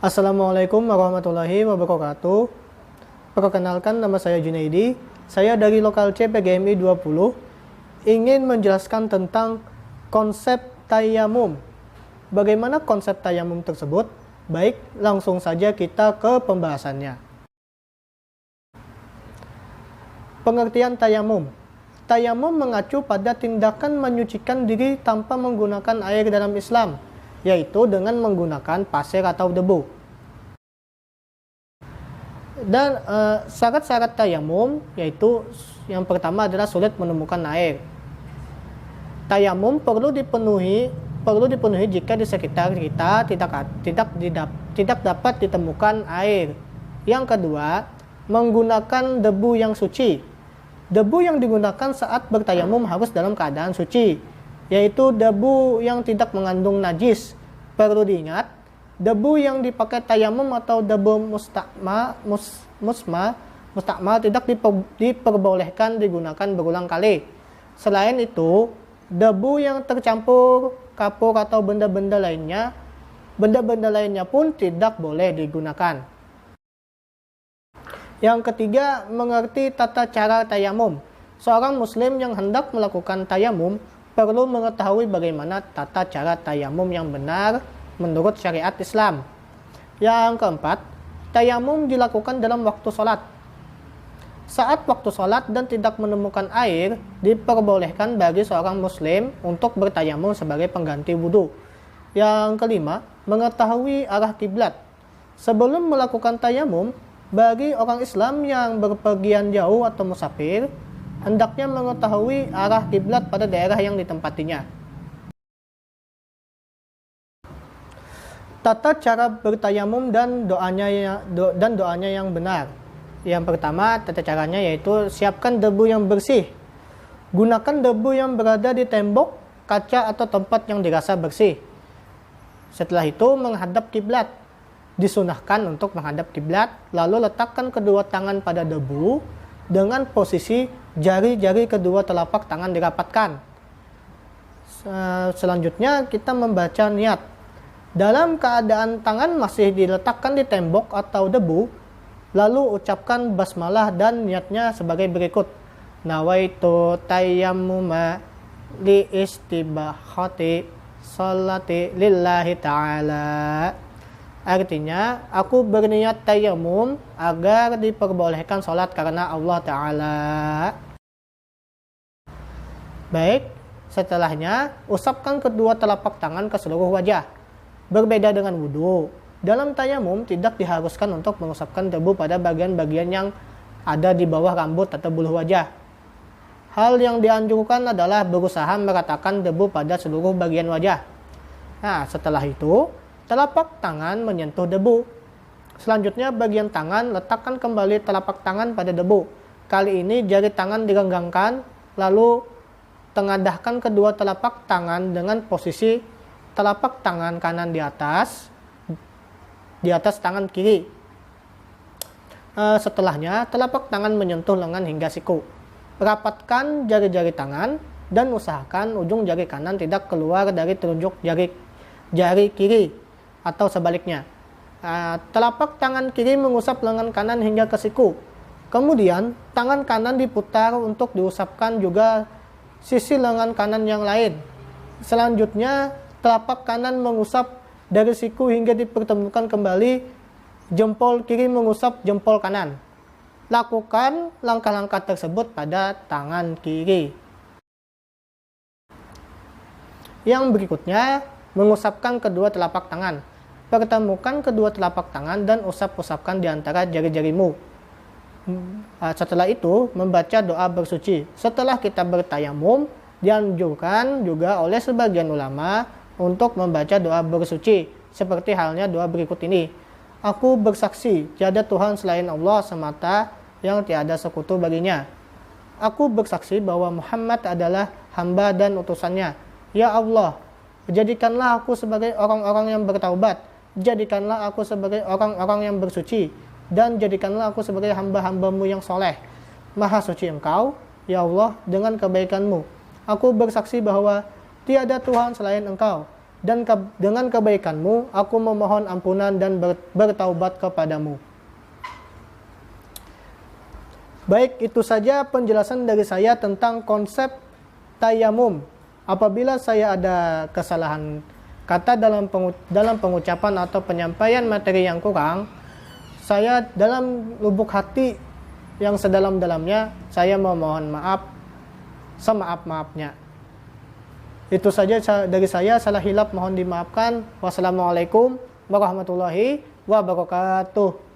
Assalamualaikum warahmatullahi wabarakatuh. Perkenalkan, nama saya Junaidi. Saya dari lokal C PGMI 20 ingin menjelaskan tentang konsep tayamum. Bagaimana konsep tayamum tersebut? Baik, langsung saja kita ke pembahasannya. Pengertian tayamum. Tayamum mengacu pada tindakan menyucikan diri tanpa menggunakan air dalam Islam, yaitu dengan menggunakan pasir atau debu. Dan syarat-syarat tayamum yaitu yang pertama adalah sulit menemukan air. Tayamum perlu dipenuhi jika di sekitar kita tidak dapat ditemukan air. Yang kedua, menggunakan debu yang suci. Debu yang digunakan saat bertayamum harus dalam keadaan suci, yaitu debu yang tidak mengandung najis. Perlu diingat, debu yang dipakai tayamum atau debu mustakmal tidak diperbolehkan digunakan berulang kali. Selain itu, debu yang tercampur kapur atau benda-benda lainnya pun tidak boleh digunakan. Yang ketiga, mengerti tata cara tayamum. Seorang muslim yang hendak melakukan tayamum perlu mengetahui bagaimana tata cara tayamum yang benar menurut syariat Islam. Yang keempat, tayamum dilakukan dalam waktu sholat. Saat waktu sholat dan tidak menemukan air, diperbolehkan bagi seorang muslim untuk bertayamum sebagai pengganti wudhu. Yang kelima, mengetahui arah kiblat. Sebelum melakukan tayamum, bagi orang Islam yang berpergian jauh atau musafir, hendaknya mengetahui arah kiblat pada daerah yang ditempatinya. Tata cara bertayamum dan doanya yang benar. Yang pertama, tata caranya yaitu siapkan debu yang bersih. Gunakan debu yang berada di tembok, kaca atau tempat yang dirasa bersih. Setelah itu, menghadap kiblat. Disunahkan untuk menghadap kiblat, lalu letakkan kedua tangan pada debu dengan posisi jari-jari kedua telapak tangan dirapatkan. Selanjutnya kita membaca niat. Dalam keadaan tangan masih diletakkan di tembok atau debu, lalu ucapkan basmalah dan niatnya sebagai berikut. Nawaitu tayammuma li istibahati sholati lillahi ta'ala. Artinya, aku berniat tayamum agar diperbolehkan sholat karena Allah Ta'ala. Baik, setelahnya usapkan kedua telapak tangan ke seluruh wajah. Berbeda dengan wudhu, dalam tayamum tidak diharuskan untuk mengusapkan debu pada bagian-bagian yang ada di bawah rambut atau buluh wajah. Hal yang dianjurkan adalah berusaha meratakan debu pada seluruh bagian wajah. Nah, setelah itu, telapak tangan menyentuh debu. Selanjutnya bagian tangan letakkan kembali telapak tangan pada debu. Kali ini jari tangan direnggangkan, lalu tengadahkan kedua telapak tangan dengan posisi telapak tangan kanan di atas tangan kiri. Setelahnya telapak tangan menyentuh lengan hingga siku. Rapatkan jari-jari tangan dan usahakan ujung jari kanan tidak keluar dari telunjuk jari kiri atau sebaliknya. Telapak tangan kiri mengusap lengan kanan hingga ke siku. Kemudian tangan kanan diputar untuk diusapkan juga sisi lengan kanan yang lain. Selanjutnya telapak kanan mengusap dari siku hingga dipertemukan kembali. Jempol kiri mengusap jempol kanan. Lakukan langkah-langkah tersebut pada tangan kiri. Yang berikutnya, mengusapkan kedua telapak tangan. Pertemukan kedua telapak tangan dan usap-usapkan di antara jari-jarimu. Setelah itu, membaca doa bersuci. Setelah kita bertayamum, dianjurkan juga oleh sebagian ulama untuk membaca doa bersuci. Seperti halnya doa berikut ini. Aku bersaksi, tiada Tuhan selain Allah semata yang tiada sekutu baginya. Aku bersaksi bahwa Muhammad adalah hamba dan utusannya. Ya Allah, jadikanlah aku sebagai orang-orang yang bertaubat. Jadikanlah aku sebagai orang-orang yang bersuci. Dan jadikanlah aku sebagai hamba-hambamu yang soleh. Maha suci Engkau, ya Allah, dengan kebaikanmu. Aku bersaksi bahwa tiada Tuhan selain Engkau. dengan kebaikanmu aku memohon ampunan dan bertaubat kepadamu. Baik, itu saja penjelasan dari saya tentang konsep tayamum. Apabila saya ada kesalahan kata dalam pengucapan atau penyampaian materi yang kurang, saya dalam lubuk hati yang sedalam-dalamnya, saya memohon maaf semaaf-maafnya. Itu saja dari saya, salah hilap mohon dimaafkan. Wassalamualaikum warahmatullahi wabarakatuh.